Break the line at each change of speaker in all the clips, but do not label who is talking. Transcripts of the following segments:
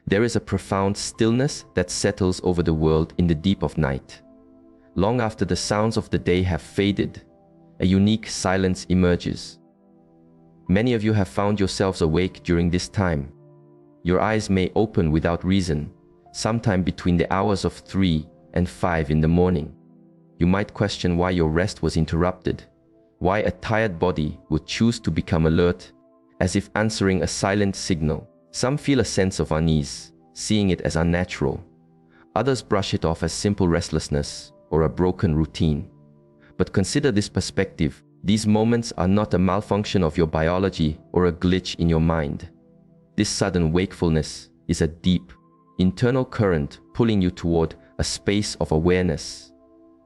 There is a profound stillness that settles over the world in the deep of night. Long after the sounds of the day have faded, a unique silence emerges. Many of you have found yourselves awake during this time. Your eyes may open without reason, sometime between the hours of 3 and 5 in the morning. You might question why your rest was interrupted, why a tired body would choose to become alert, as if answering a silent signal. Some feel a sense of unease, seeing it as unnatural. Others brush it off as simple restlessness or a broken routine. But consider this perspective. These moments are not a malfunction of your biology or a glitch in your mind. This sudden wakefulness is a deep, internal current pulling you toward a space of awareness,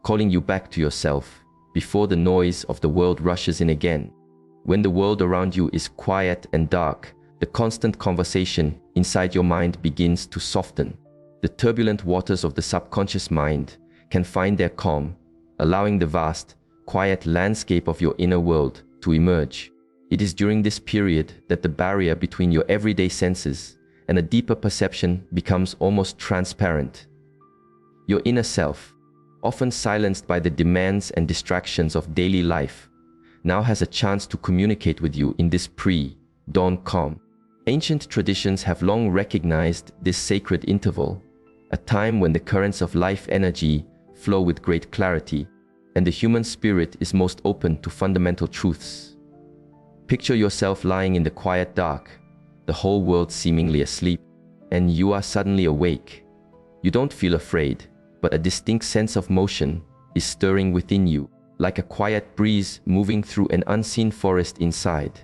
calling you back to yourself before the noise of the world rushes in again. When the world around you is quiet and dark, the constant conversation inside your mind begins to soften. The turbulent waters of the subconscious mind can find their calm, allowing the vast, quiet landscape of your inner world to emerge. It is during this period that the barrier between your everyday senses and a deeper perception becomes almost transparent. Your inner self, often silenced by the demands and distractions of daily life, now has a chance to communicate with you in this pre-dawn calm. Ancient traditions have long recognized this sacred interval, a time when the currents of life energy flow with great clarity, and the human spirit is most open to fundamental truths. Picture yourself lying in the quiet dark, the whole world seemingly asleep, and you are suddenly awake. You don't feel afraid, but a distinct sense of motion is stirring within you, like a quiet breeze moving through an unseen forest inside.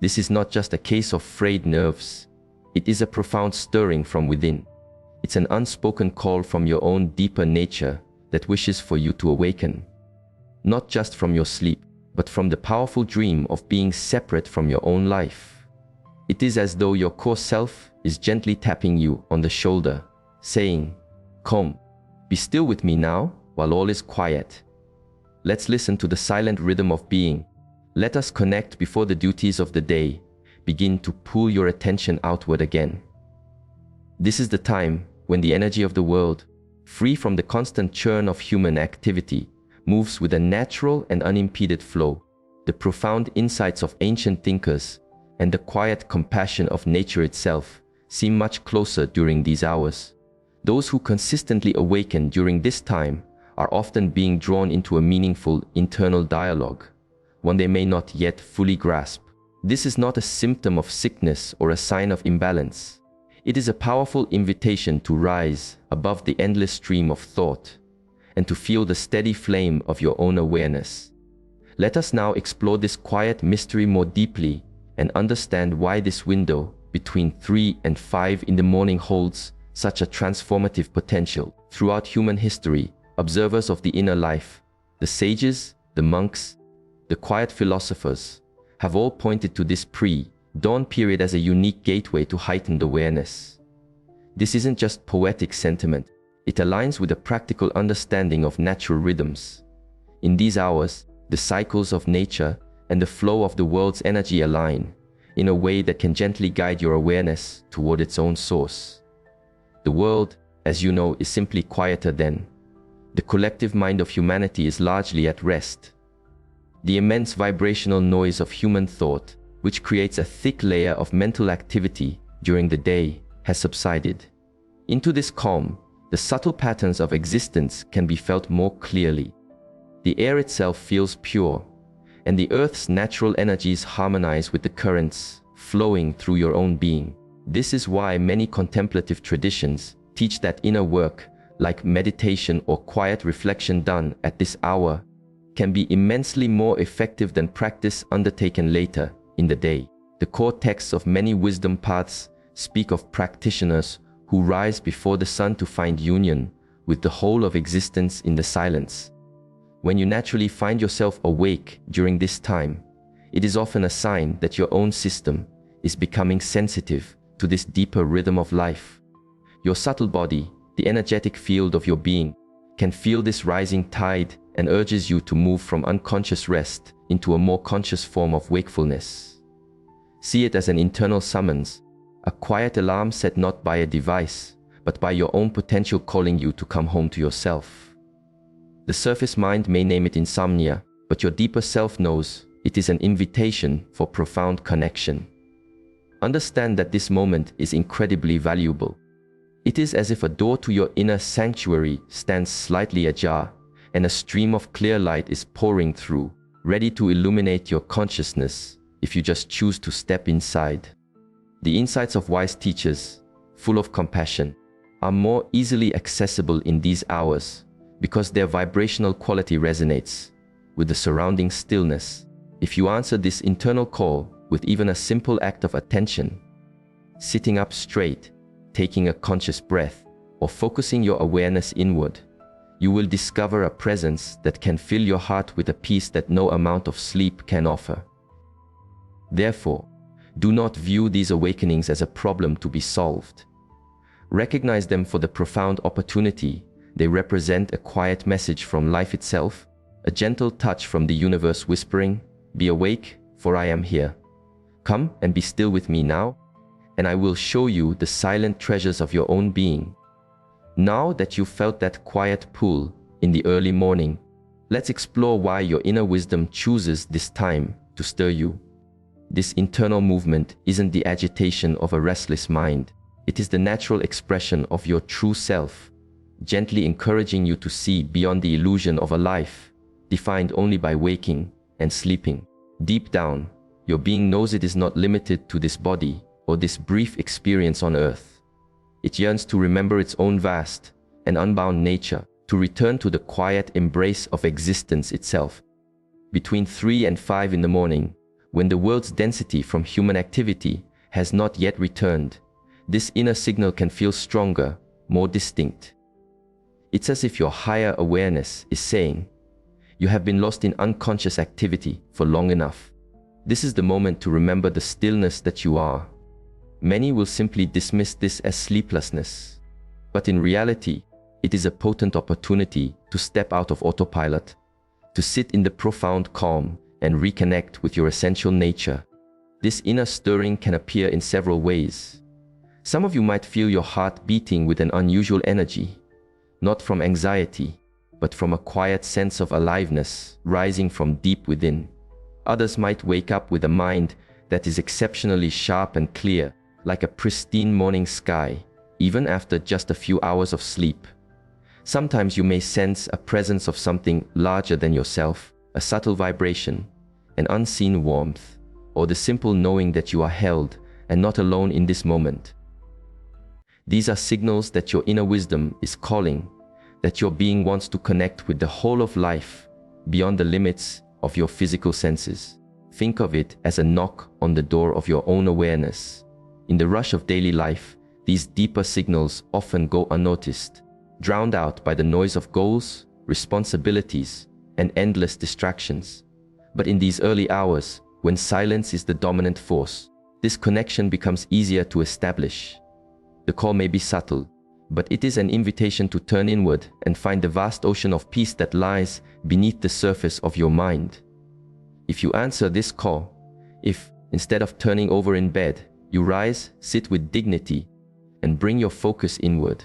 This is not just a case of frayed nerves. It is a profound stirring from within. It's an unspoken call from your own deeper nature that wishes for you to awaken. Not just from your sleep, but from the powerful dream of being separate from your own life. It is as though your core self is gently tapping you on the shoulder, saying, "Come, be still with me now while all is quiet. Let's listen to the silent rhythm of being. Let us connect before the duties of the day begin to pull your attention outward again." This is the time when the energy of the world, free from the constant churn of human activity, moves with a natural and unimpeded flow. The profound insights of ancient thinkers and the quiet compassion of nature itself seem much closer during these hours. Those who consistently awaken during this time are often being drawn into a meaningful internal dialogue, one they may not yet fully grasp. This is not a symptom of sickness or a sign of imbalance. It is a powerful invitation to rise above the endless stream of thought and to feel the steady flame of your own awareness. Let us now explore this quiet mystery more deeply and understand why this window between 3 and 5 in the morning holds such a transformative potential. Throughout human history, observers of the inner life, the sages, the monks, the quiet philosophers, have all pointed to this pre-dawn period as a unique gateway to heightened awareness. This isn't just poetic sentiment, it aligns with a practical understanding of natural rhythms. In these hours, the cycles of nature and the flow of the world's energy align in a way that can gently guide your awareness toward its own source. The world, as you know, is simply quieter then. The collective mind of humanity is largely at rest. The immense vibrational noise of human thought, which creates a thick layer of mental activity during the day, has subsided. Into this calm, the subtle patterns of existence can be felt more clearly. The air itself feels pure, and the earth's natural energies harmonize with the currents flowing through your own being. This is why many contemplative traditions teach that inner work, like meditation or quiet reflection done at this hour, can be immensely more effective than practice undertaken later in the day. The core texts of many wisdom paths speak of practitioners who rise before the sun to find union with the whole of existence in the silence. When you naturally find yourself awake during this time, it is often a sign that your own system is becoming sensitive to this deeper rhythm of life. Your subtle body, the energetic field of your being, can feel this rising tide and urges you to move from unconscious rest into a more conscious form of wakefulness. See it as an internal summons, A quiet alarm set not by a device, but by your own potential calling you to come home to yourself. The surface mind may name it insomnia, but your deeper self knows it is an invitation for profound connection. Understand that this moment is incredibly valuable. It is as if a door to your inner sanctuary stands slightly ajar, and a stream of clear light is pouring through, ready to illuminate your consciousness if you just choose to step inside. The insights of wise teachers, full of compassion, are more easily accessible in these hours because their vibrational quality resonates with the surrounding stillness. If you answer this internal call with even a simple act of attention, sitting up straight, taking a conscious breath, or focusing your awareness inward, you will discover a presence that can fill your heart with a peace that no amount of sleep can offer. Therefore, do not view these awakenings as a problem to be solved. Recognize them for the profound opportunity they represent: a quiet message from life itself, a gentle touch from the universe whispering, "Be awake, for I am here. Come and be still with me now, and I will show you the silent treasures of your own being." Now that you've felt that quiet pull in the early morning, let's explore why your inner wisdom chooses this time to stir you. This internal movement isn't the agitation of a restless mind. It is the natural expression of your true self, gently encouraging you to see beyond the illusion of a life defined only by waking and sleeping. Deep down, your being knows it is not limited to this body or this brief experience on earth. It yearns to remember its own vast and unbound nature, to return to the quiet embrace of existence itself. Between 3 and 5 in the morning, when the world's density from human activity has not yet returned, this inner signal can feel stronger, more distinct. It's as if your higher awareness is saying, "You have been lost in unconscious activity for long enough. This is the moment to remember the stillness that you are." Many will simply dismiss this as sleeplessness, but in reality, it is a potent opportunity to step out of autopilot, to sit in the profound calm and reconnect with your essential nature. This inner stirring can appear in several ways. Some of you might feel your heart beating with an unusual energy, not from anxiety, but from a quiet sense of aliveness rising from deep within. Others might wake up with a mind that is exceptionally sharp and clear, like a pristine morning sky, even after just a few hours of sleep. Sometimes you may sense a presence of something larger than yourself, a subtle vibration, an unseen warmth, or the simple knowing that you are held and not alone in this moment. These are signals that your inner wisdom is calling, that your being wants to connect with the whole of life beyond the limits of your physical senses. Think of it as a knock on the door of your own awareness. In the rush of daily life, these deeper signals often go unnoticed, drowned out by the noise of goals, responsibilities, and endless distractions. But in these early hours, when silence is the dominant force, this connection becomes easier to establish. The call may be subtle, but it is an invitation to turn inward and find the vast ocean of peace that lies beneath the surface of your mind. If you answer this call, if, instead of turning over in bed, you rise, sit with dignity, and bring your focus inward,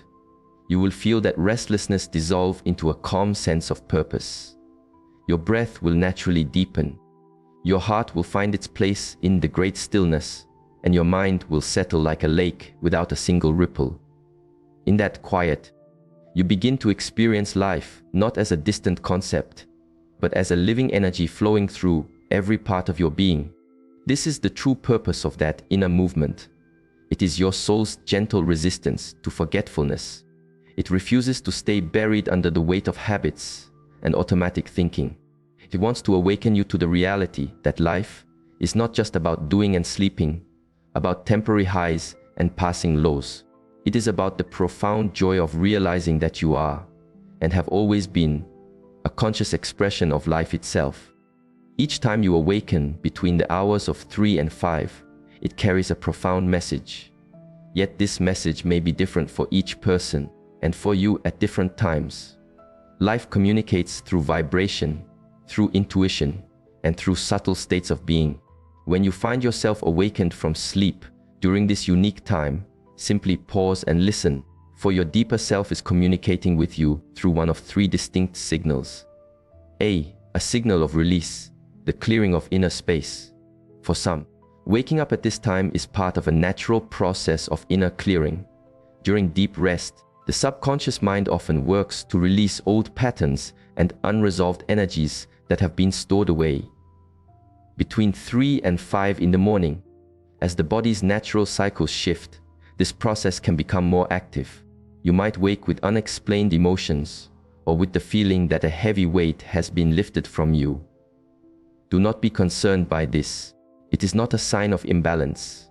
you will feel that restlessness dissolve into a calm sense of purpose. Your breath will naturally deepen. Your heart will find its place in the great stillness, and your mind will settle like a lake without a single ripple. In that quiet, you begin to experience life not as a distant concept, but as a living energy flowing through every part of your being. This is the true purpose of that inner movement. It is your soul's gentle resistance to forgetfulness. It refuses to stay buried under the weight of habits and automatic thinking. It wants to awaken you to the reality that life is not just about doing and sleeping, about temporary highs and passing lows. It is about the profound joy of realizing that you are, and have always been, a conscious expression of life itself. Each time you awaken between the hours of 3 and 5, it carries a profound message. Yet this message may be different for each person, and for you at different times. Life communicates through vibration, through intuition, and through subtle states of being. When you find yourself awakened from sleep During this unique time, simply pause and listen, for your deeper self is communicating with you through one of three distinct signals. A signal of release, the clearing of inner space. For some, waking up at this time is part of a natural process of inner clearing. During deep rest, the subconscious mind often works to release old patterns and unresolved energies that have been stored away. Between 3 and 5 in the morning, as the body's natural cycles shift, this process can become more active. You might wake with unexplained emotions or with the feeling that a heavy weight has been lifted from you. Do not be concerned by this. It is not a sign of imbalance.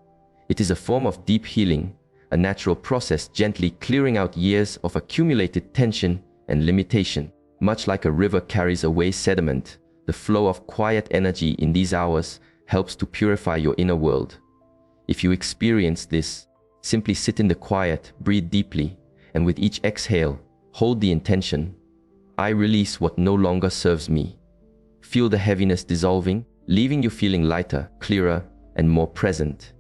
It is a form of deep healing, a natural process gently clearing out years of accumulated tension and limitation. Much like a river carries away sediment, the flow of quiet energy in these hours helps to purify your inner world. If you experience this, simply sit in the quiet, breathe deeply, and with each exhale, hold the intention. I release what no longer serves me. Feel the heaviness dissolving, leaving you feeling lighter, clearer, and more present.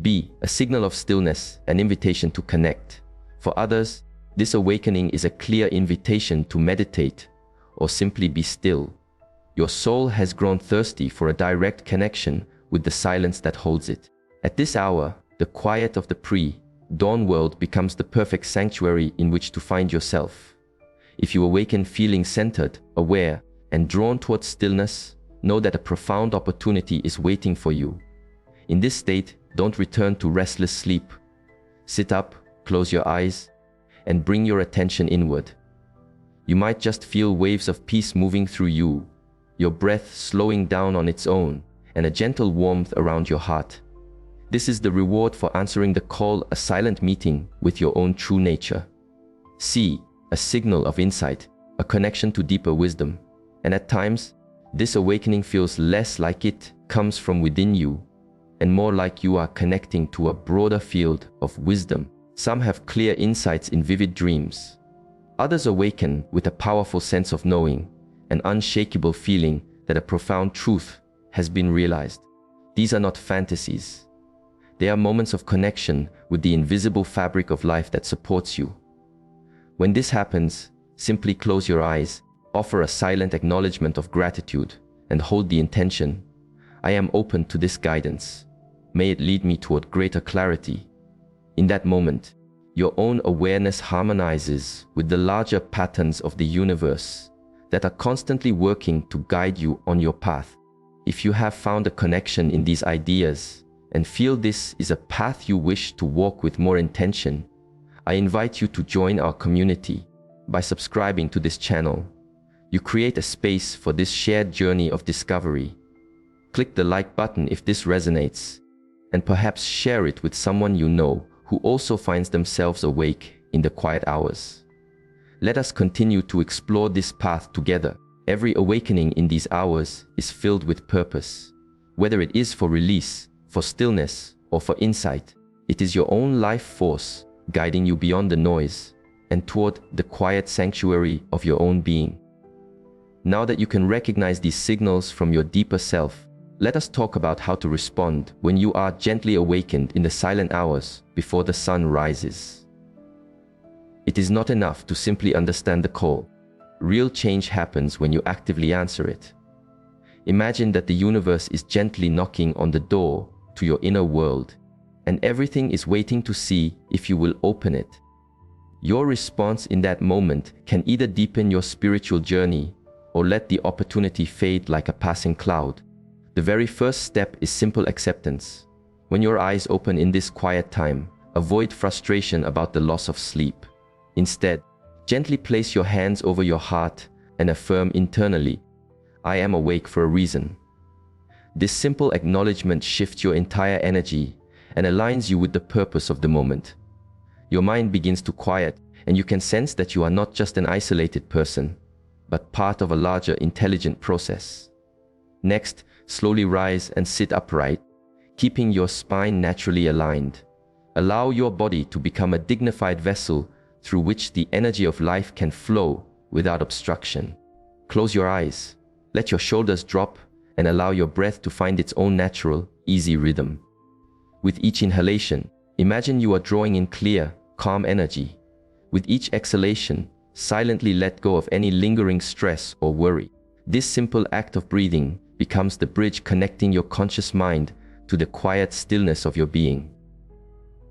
B, a signal of stillness, an invitation to connect. For others, this awakening is a clear invitation to meditate or simply be still. Your soul has grown thirsty for a direct connection with the silence that holds it. At this hour, the quiet of the pre-dawn world becomes the perfect sanctuary in which to find yourself. If you awaken feeling centered, aware, and drawn towards stillness, know that a profound opportunity is waiting for you. In this state, don't return to restless sleep. Sit up, close your eyes, and bring your attention inward. You might just feel waves of peace moving through you, your breath slowing down on its own, and a gentle warmth around your heart. This is the reward for answering the call, a silent meeting with your own true nature. C, a signal of insight, a connection to deeper wisdom. And at times, this awakening feels less like it comes from within you, and more like you are connecting to a broader field of wisdom. Some have clear insights in vivid dreams. Others awaken with a powerful sense of knowing, an unshakable feeling that a profound truth has been realized. These are not fantasies. They are moments of connection with the invisible fabric of life that supports you. When this happens, simply close your eyes, offer a silent acknowledgement of gratitude, and hold the intention. I am open to this guidance. May it lead me toward greater clarity. In that moment, your own awareness harmonizes with the larger patterns of the universe that are constantly working to guide you on your path. If you have found a connection in these ideas and feel this is a path you wish to walk with more intention, I invite you to join our community by subscribing to this channel. You create a space for this shared journey of discovery. Click the like button if this resonates, and perhaps share it with someone you know who also finds themselves awake in the quiet hours. Let us continue to explore this path together. Every awakening in these hours is filled with purpose. Whether it is for release, for stillness, or for insight, it is your own life force guiding you beyond the noise and toward the quiet sanctuary of your own being. Now that you can recognize these signals from your deeper self, let us talk about how to respond when you are gently awakened in the silent hours before the sun rises. It is not enough to simply understand the call. Real change happens when you actively answer it. Imagine that the universe is gently knocking on the door to your inner world, and everything is waiting to see if you will open it. Your response in that moment can either deepen your spiritual journey or let the opportunity fade like a passing cloud. The very first step is simple acceptance. When your eyes open in this quiet time, avoid frustration about the loss of sleep. Instead, gently place your hands over your heart and affirm internally, I am awake for a reason. This simple acknowledgement shifts your entire energy and aligns you with the purpose of the moment. Your mind begins to quiet, and you can sense that you are not just an isolated person, but part of a larger intelligent process. Next, slowly rise and sit upright, keeping your spine naturally aligned. Allow your body to become a dignified vessel through which the energy of life can flow without obstruction. Close your eyes, let your shoulders drop, and allow your breath to find its own natural, easy rhythm. With each inhalation, imagine you are drawing in clear, calm energy. With each exhalation, silently let go of any lingering stress or worry. This simple act of breathing becomes the bridge connecting your conscious mind to the quiet stillness of your being.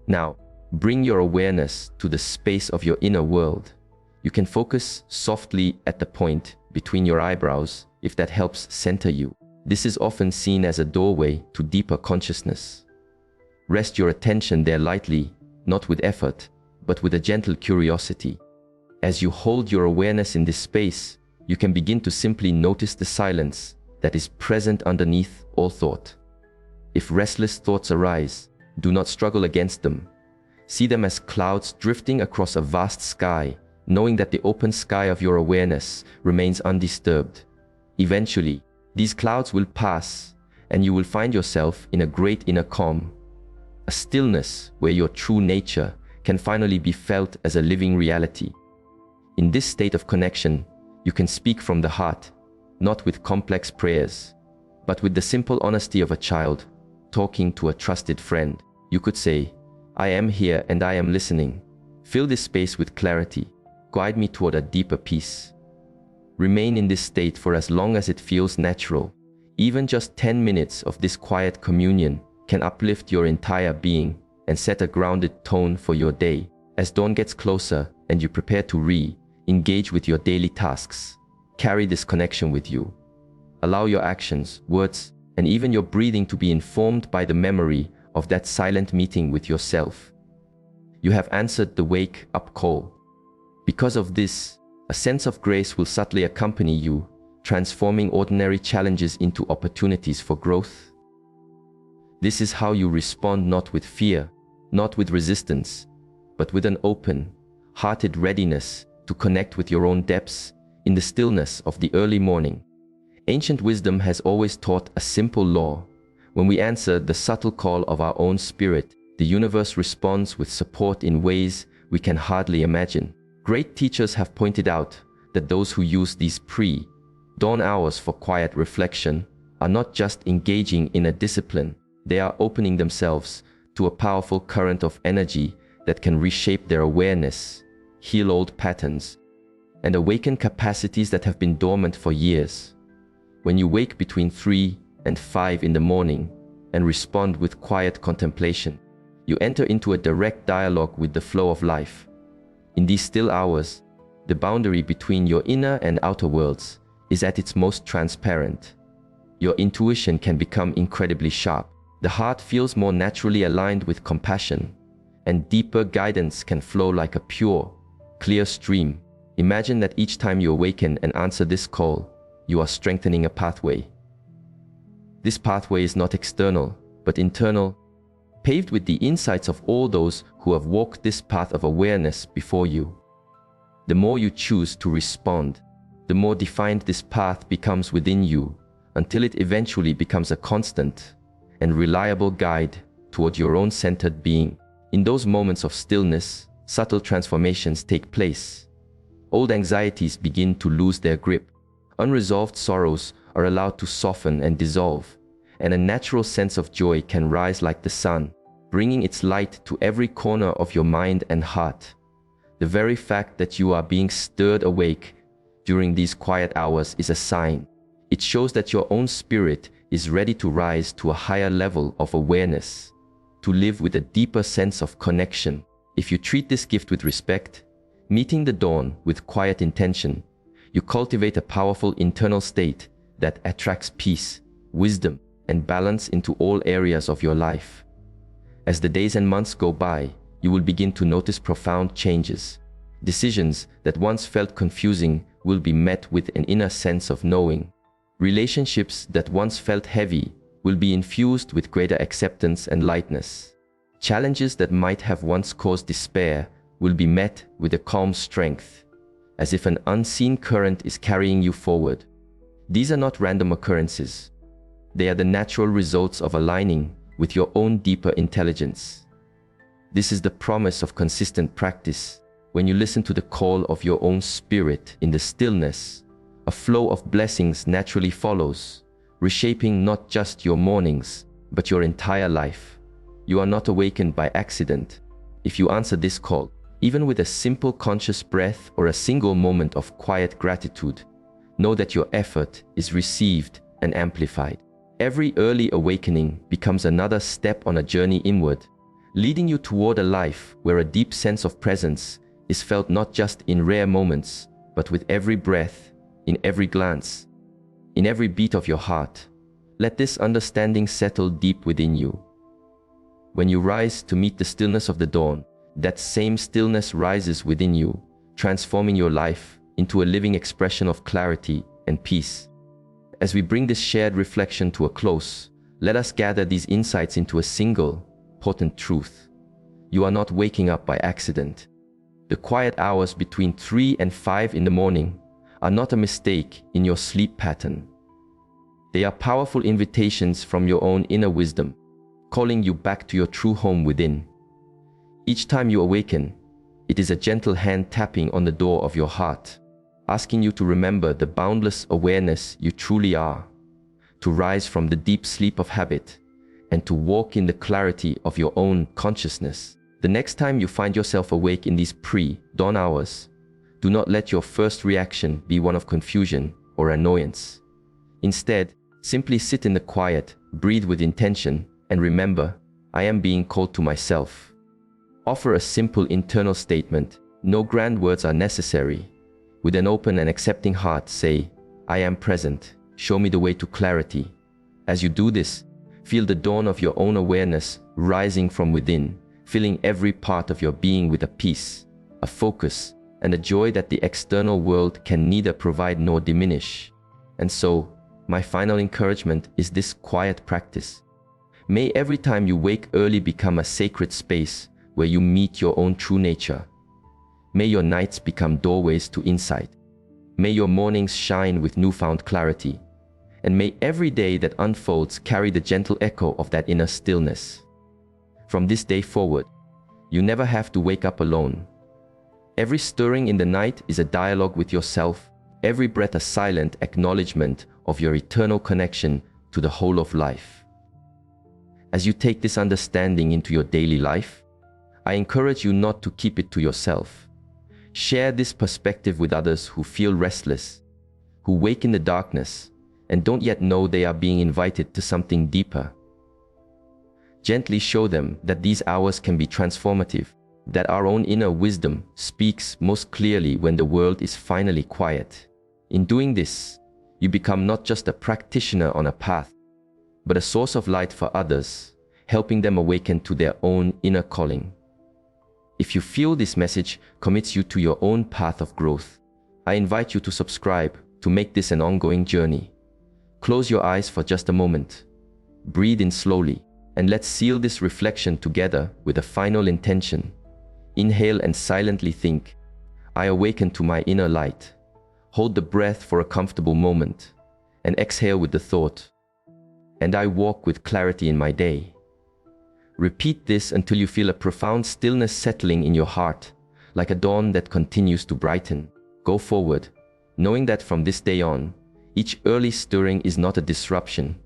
Now, bring your awareness to the space of your inner world. You can focus softly at the point between your eyebrows if that helps center you. This is often seen as a doorway to deeper consciousness. Rest your attention there lightly, not with effort, but with a gentle curiosity. As you hold your awareness in this space, you can begin to simply notice the silence that is present underneath all thought. If restless thoughts arise, do not struggle against them. See them as clouds drifting across a vast sky, knowing that the open sky of your awareness remains undisturbed. Eventually, these clouds will pass, and you will find yourself in a great inner calm, a stillness where your true nature can finally be felt as a living reality. In this state of connection, you can speak from the heart, not with complex prayers, but with the simple honesty of a child talking to a trusted friend. You could say, "I am here and I am listening. Fill this space with clarity. Guide me toward a deeper peace." Remain in this state for as long as it feels natural. Even just 10 minutes of this quiet communion can uplift your entire being and set a grounded tone for your day. As dawn gets closer and you prepare to re-engage with your daily tasks, carry this connection with you. Allow your actions, words, and even your breathing to be informed by the memory of that silent meeting with yourself. You have answered the wake-up call. Because of this, a sense of grace will subtly accompany you, transforming ordinary challenges into opportunities for growth. This is how you respond, not with fear, not with resistance, but with an open-hearted readiness to connect with your own depths in the stillness of the early morning. Ancient wisdom has always taught a simple law. When we answer the subtle call of our own spirit, the universe responds with support in ways we can hardly imagine. Great teachers have pointed out that those who use these pre-dawn hours for quiet reflection are not just engaging in a discipline, they are opening themselves to a powerful current of energy that can reshape their awareness, heal old patterns, and awaken capacities that have been dormant for years. When you wake between 3 and 5 in the morning and respond with quiet contemplation, you enter into a direct dialogue with the flow of life. In these still hours, the boundary between your inner and outer worlds is at its most transparent. Your intuition can become incredibly sharp. The heart feels more naturally aligned with compassion, and deeper guidance can flow like a pure, clear stream. Imagine that each time you awaken and answer this call, you are strengthening a pathway. This pathway is not external, but internal, paved with the insights of all those who have walked this path of awareness before you. The more you choose to respond, the more defined this path becomes within you, until it eventually becomes a constant and reliable guide toward your own centered being. In those moments of stillness, subtle transformations take place. Old anxieties begin to lose their grip. Unresolved sorrows are allowed to soften and dissolve, and a natural sense of joy can rise like the sun, bringing its light to every corner of your mind and heart. The very fact that you are being stirred awake during these quiet hours is a sign. It shows that your own spirit is ready to rise to a higher level of awareness, to live with a deeper sense of connection. If you treat this gift with respect, meeting the dawn with quiet intention, you cultivate a powerful internal state that attracts peace, wisdom, and balance into all areas of your life. As the days and months go by, you will begin to notice profound changes. Decisions that once felt confusing will be met with an inner sense of knowing. Relationships that once felt heavy will be infused with greater acceptance and lightness. Challenges that might have once caused despair will be met with a calm strength, as if an unseen current is carrying you forward. These are not random occurrences. They are the natural results of aligning with your own deeper intelligence. This is the promise of consistent practice. When you listen to the call of your own spirit in the stillness, a flow of blessings naturally follows, reshaping not just your mornings, but your entire life. You are not awakened by accident. If you answer this call, even with a simple conscious breath or a single moment of quiet gratitude, know that your effort is received and amplified. Every early awakening becomes another step on a journey inward, leading you toward a life where a deep sense of presence is felt not just in rare moments, but with every breath, in every glance, in every beat of your heart. Let this understanding settle deep within you. When you rise to meet the stillness of the dawn, that same stillness rises within you, transforming your life into a living expression of clarity and peace. As we bring this shared reflection to a close, let us gather these insights into a single, potent truth. You are not waking up by accident. The quiet hours between 3 and 5 in the morning are not a mistake in your sleep pattern. They are powerful invitations from your own inner wisdom, calling you back to your true home within. Each time you awaken, it is a gentle hand tapping on the door of your heart, asking you to remember the boundless awareness you truly are, to rise from the deep sleep of habit, and to walk in the clarity of your own consciousness. The next time you find yourself awake in these pre-dawn hours, do not let your first reaction be one of confusion or annoyance. Instead, simply sit in the quiet, breathe with intention, and remember, I am being called to myself. Offer a simple internal statement. No grand words are necessary. With an open and accepting heart, say, I am present. Show me the way to clarity. As you do this, feel the dawn of your own awareness rising from within, filling every part of your being with a peace, a focus, and a joy that the external world can neither provide nor diminish. And so, my final encouragement is this quiet practice. May every time you wake early become a sacred space where you meet your own true nature. May your nights become doorways to insight. May your mornings shine with newfound clarity. And may every day that unfolds carry the gentle echo of that inner stillness. From this day forward, you never have to wake up alone. Every stirring in the night is a dialogue with yourself, every breath a silent acknowledgement of your eternal connection to the whole of life. As you take this understanding into your daily life, I encourage you not to keep it to yourself. Share this perspective with others who feel restless, who wake in the darkness, and don't yet know they are being invited to something deeper. Gently show them that these hours can be transformative, that our own inner wisdom speaks most clearly when the world is finally quiet. In doing this, you become not just a practitioner on a path, but a source of light for others, helping them awaken to their own inner calling. If you feel this message commits you to your own path of growth, I invite you to subscribe to make this an ongoing journey. Close your eyes for just a moment. Breathe in slowly, and let's seal this reflection together with a final intention. Inhale and silently think, I awaken to my inner light. Hold the breath for a comfortable moment, and exhale with the thought, and I walk with clarity in my day. Repeat this until you feel a profound stillness settling in your heart, like a dawn that continues to brighten. Go forward, knowing that from this day on, each early stirring is not a disruption,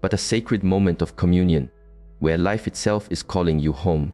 but a sacred moment of communion, where life itself is calling you home.